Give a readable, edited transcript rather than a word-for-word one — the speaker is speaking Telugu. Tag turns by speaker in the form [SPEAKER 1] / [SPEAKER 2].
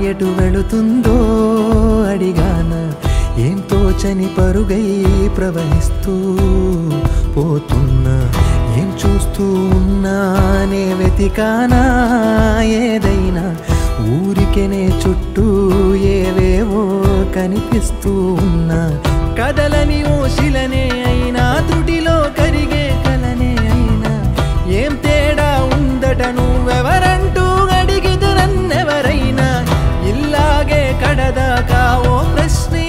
[SPEAKER 1] ఎటు వెళుతుందో అడిగాన ఏం తోచని పరుగై ప్రవహిస్తూ పోతున్నా ఏం చూస్తూ ఉన్నానే వెతికానా ఏదైనా ఊరికెనే చుట్టూ ఏవేవో కనిపిస్తూ ఉన్నా కదలని ఓశిలనే అయినా త్రుటిలో కరిగే కలనే అయినా ఏం తేడా ఉందట నువ్వెవరంటూ అడిగిదు నన్నెవరైనా ఇల్లాగే కడదాకా ఓ ప్రశ్నే